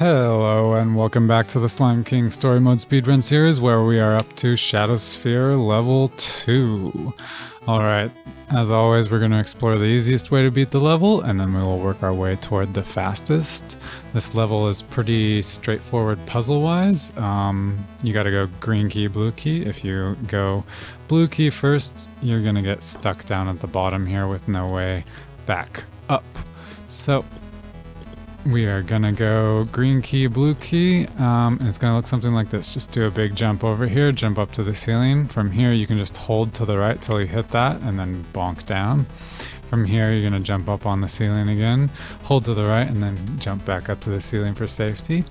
Hello and welcome back to the Slime King Story Mode Speedrun series where we are up to Shadowsphere level 2. Alright, as always we're going to explore the easiest way to beat the level and then we will work our way toward the fastest. This level is pretty straightforward puzzle-wise. You gotta go green key, blue key. If you go blue key first, you're going to get stuck down at the bottom here with no way back up. So we are gonna go green key, blue key, and it's gonna look something like this. Just do a big jump over here, jump up to the ceiling. From here you can just hold to the right till you hit that and then bonk down. From here you're gonna jump up on the ceiling again, hold to the right and then jump back up to the ceiling for safety.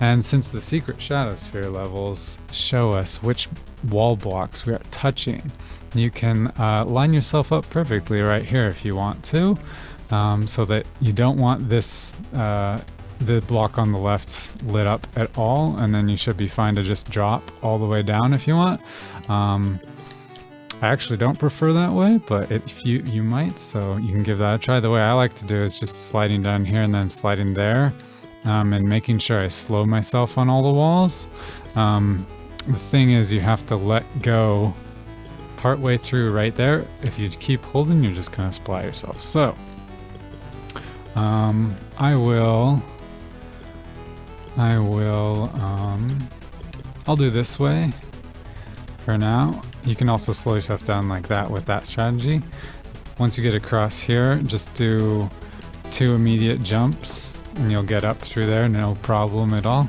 And since the secret Shadowsphere levels show us which wall blocks we are touching, you can line yourself up perfectly right here if you want to. So that you don't want this the block on the left lit up at all, and then you should be fine to just drop all the way down if you want. I actually don't prefer that way, but if you might, so you can give that a try. The way I like to do is just sliding down here and then sliding there, and making sure I slow myself on all the walls. The thing is, you have to let go partway through right there. If you keep holding, you're just gonna splat yourself. So I'll do this way for now. You can also slow yourself down like that with that strategy. Once you get across here, just do 2 immediate jumps and you'll get up through there, no problem at all.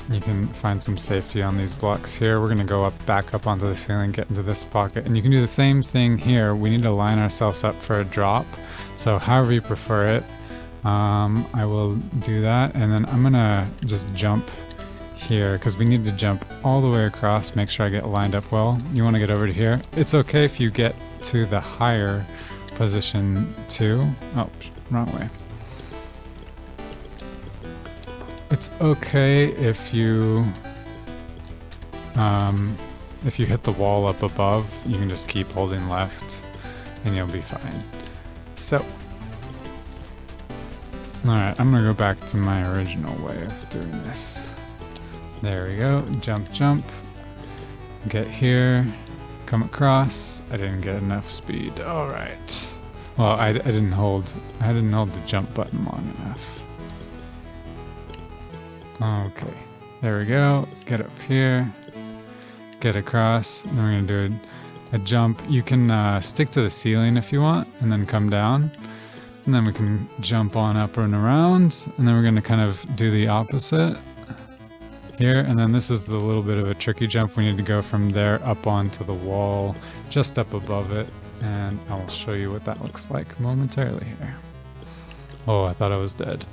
You can find some safety on these blocks here. We're gonna go back up onto the ceiling, get into this pocket, and you can do the same thing here. We need to line ourselves up for a drop. So however you prefer it, I will do that, and then I'm gonna just jump here because we need to jump all the way across. Make sure I get lined up well. You want to get over to here. It's okay if you get to the higher position too. Oh, wrong way. It's okay if you hit the wall up above. You can just keep holding left and you'll be fine. So, alright, I'm gonna go back to my original way of doing this. There we go, jump, jump, get here, come across. I didn't get enough speed. Alright. Well, I didn't hold the jump button long enough. Okay, there we go, get up here, get across, then we're gonna do a jump. You can stick to the ceiling if you want, and then come down. And then we can jump on up and around, and then we're gonna kind of do the opposite here. And then this is the little bit of a tricky jump. We need to go from there up onto the wall, just up above it, and I'll show you what that looks like momentarily here. Oh, I thought I was dead.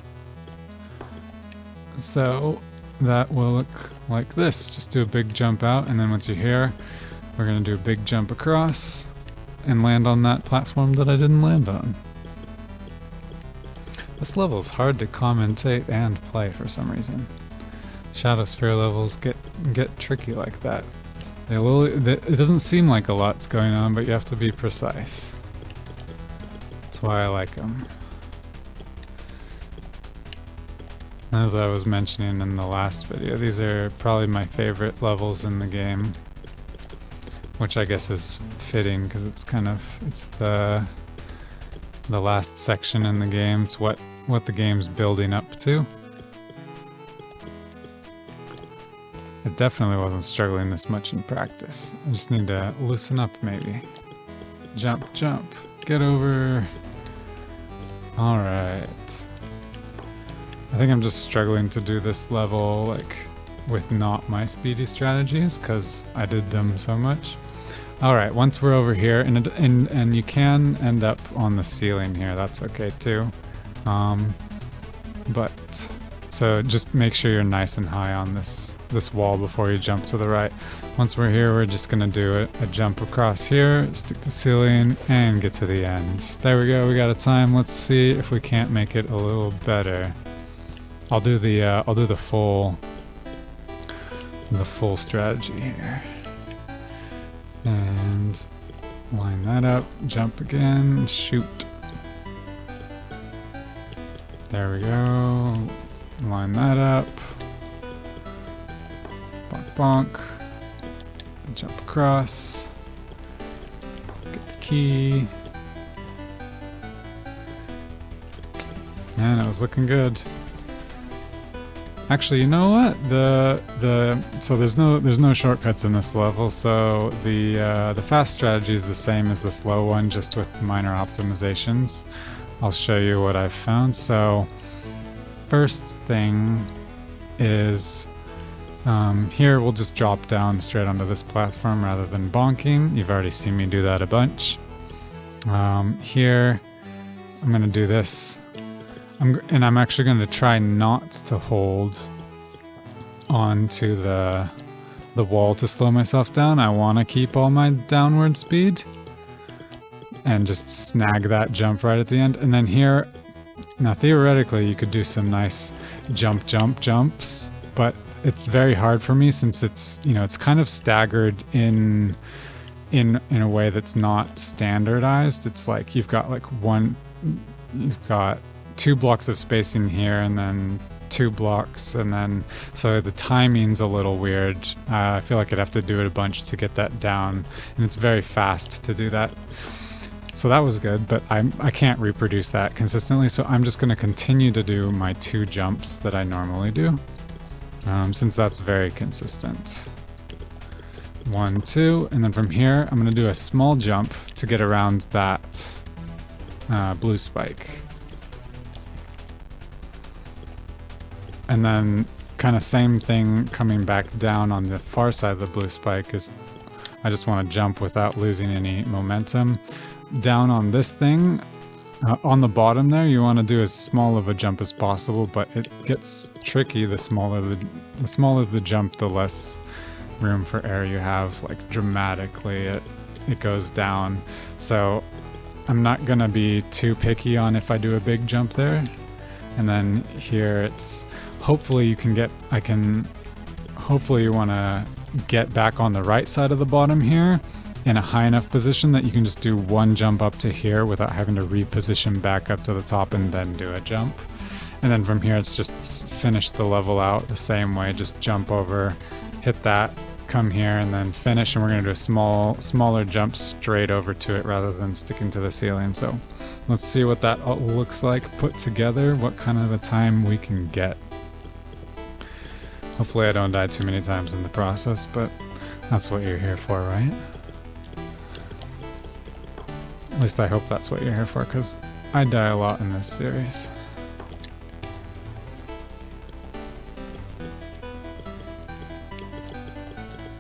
So that will look like this. Just do a big jump out, and then once you're here, we're going to do a big jump across and land on that platform that I didn't land on. This level is hard to commentate and play for some reason. Shadowsphere levels get tricky like that. It doesn't seem like a lot's going on, but you have to be precise. That's why I like them. As I was mentioning in the last video, these are probably my favorite levels in the game. Which I guess is fitting because it's the last section in the game. It's what the game's building up to. I definitely wasn't struggling this much in practice. I just need to loosen up maybe. Jump, jump, get over. Alright. I think I'm just struggling to do this level like with not my speedy strategies because I did them so much. Alright, once we're over here, and you can end up on the ceiling here, that's okay too. So just make sure you're nice and high on this wall before you jump to the right. Once we're here, we're just gonna do a jump across here, stick the ceiling, and get to the end. There we go, we got a time. Let's see if we can't make it a little better. I'll do the full strategy here. And line that up, jump again, shoot. There we go. line that up. Bonk bonk. Jump across. Get the key. Man, it was looking good. Actually, you know what? So there's no shortcuts in this level. So the fast strategy is the same as the slow one, just with minor optimizations. I'll show you what I've found. So first thing is here we'll just drop down straight onto this platform rather than bonking. You've already seen me do that a bunch. Here I'm gonna do this. I'm actually going to try not to hold onto the wall to slow myself down. I want to keep all my downward speed and just snag that jump right at the end. And then here, now theoretically you could do some nice jumps, but it's very hard for me since it's, you know, it's kind of staggered in a way that's not standardized. It's like you've got 2 blocks of spacing here and then 2 blocks, and then so the timing's a little weird. I feel like I'd have to do it a bunch to get that down, and it's very fast to do that. So that was good, but I can't reproduce that consistently, so I'm just going to continue to do my 2 jumps that I normally do, since that's very consistent. 1, 2, and then from here I'm going to do a small jump to get around that blue spike. And then kind of same thing coming back down on the far side of the blue spike is I just want to jump without losing any momentum. Down on this thing, on the bottom there, you want to do as small of a jump as possible, but it gets tricky the smaller the jump, the less room for error you have. Like dramatically it goes down. So I'm not gonna be too picky on if I do a big jump there. And then here it's hopefully you want to get back on the right side of the bottom here in a high enough position that you can just do 1 jump up to here without having to reposition back up to the top and then do a jump. And then from here it's just finish the level out the same way, just jump over, hit that, come here, and then finish, and we're going to do a smaller jump straight over to it rather than sticking to the ceiling. So let's see what that looks like put together, what kind of a time we can get. Hopefully I don't die too many times in the process, but that's what you're here for, right? At least I hope that's what you're here for, because I die a lot in this series.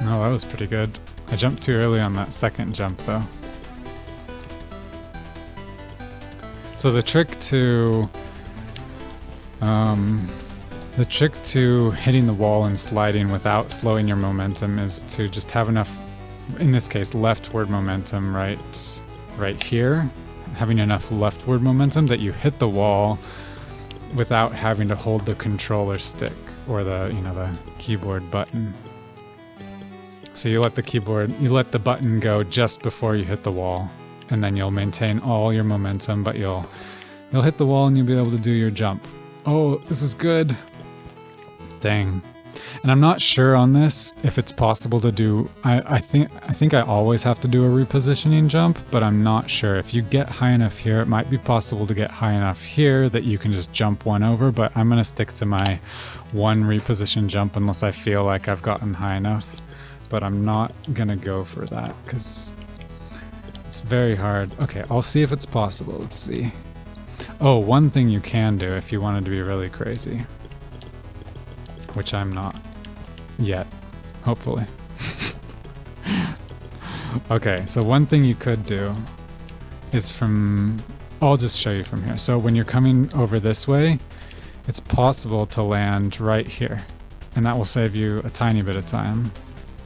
No, that was pretty good. I jumped too early on that second jump though. So the trick to hitting the wall and sliding without slowing your momentum is to just have enough, in this case, leftward momentum right here, having enough leftward momentum that you hit the wall without having to hold the controller stick or the keyboard button. So you let the button go just before you hit the wall, and then you'll maintain all your momentum, but you'll hit the wall and you'll be able to do your jump. Oh, this is good. Dang. And I'm not sure on this if it's possible to do, I think I always have to do a repositioning jump, but I'm not sure. If you get high enough here, it might be possible to get high enough here that you can just jump 1 over, but I'm going to stick to my 1 reposition jump unless I feel like I've gotten high enough. But I'm not going to go for that because it's very hard. Okay, I'll see if it's possible. Let's see. Oh, one thing you can do if you wanted to be really crazy, which I'm not yet, hopefully. Okay, so one thing you could do is I'll just show you from here. So when you're coming over this way, it's possible to land right here, and that will save you a tiny bit of time.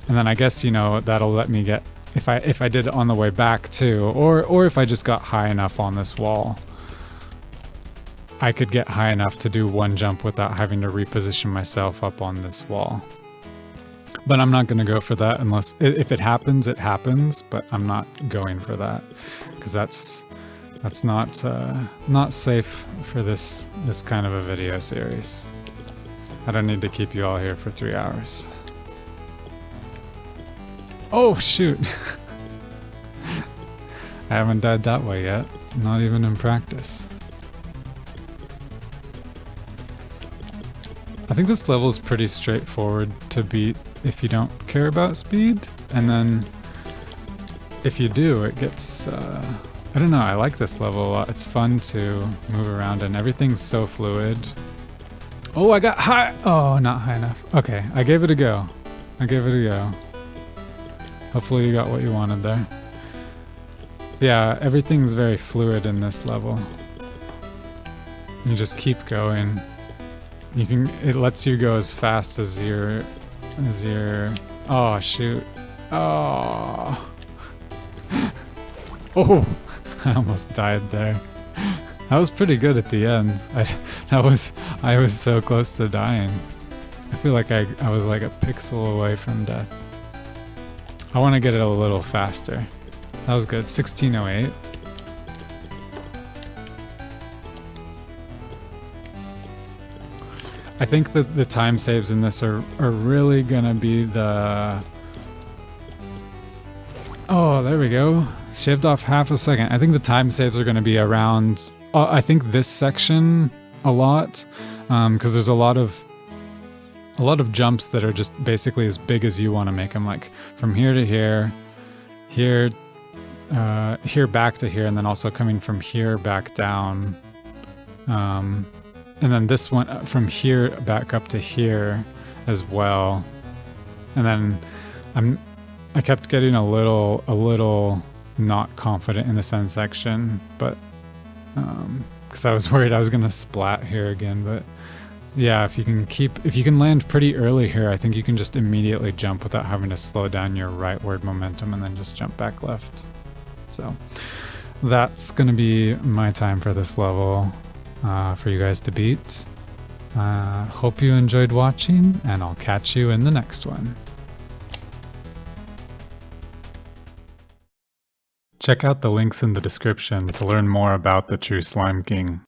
And then I guess, that'll let me get, if I did it on the way back too, or if I just got high enough on this wall, I could get high enough to do 1 jump without having to reposition myself up on this wall. But I'm not going to go for that unless, if it happens, it happens, but I'm not going for that because that's not safe for this kind of a video series. I don't need to keep you all here for 3 hours. Oh, shoot! I haven't died that way yet. Not even in practice. I think this level is pretty straightforward to beat if you don't care about speed. And then if you do, it gets... I don't know, I like this level a lot. It's fun to move around and everything's so fluid. Oh, I got high! Oh, not high enough. Okay, I gave it a go. I gave it a go. Hopefully you got what you wanted there. Yeah, everything's very fluid in this level. You just keep going. You can. It lets you go as fast as your. Oh shoot! Oh. Oh! I almost died there. That was pretty good at the end. I was so close to dying. I feel like I was like a pixel away from death. I want to get it a little faster. That was good. 1608. I think that the time saves in this are really gonna be the... Oh, there we go. Shaved off half a second. I think the time saves are gonna be around... I think this section a lot, because there's a lot of jumps that are just basically as big as you want to make them, like from here to here, here back to here, and then also coming from here back down, and then this one from here back up to here as well. And then I kept getting a little not confident in this end section, but because I was worried I was gonna splat here again. But yeah, if you can land pretty early here, I think you can just immediately jump without having to slow down your rightward momentum and then just jump back left. So that's gonna be my time for this level, for you guys to beat. Hope you enjoyed watching, and I'll catch you in the next one. Check out the links in the description to learn more about the True Slime King.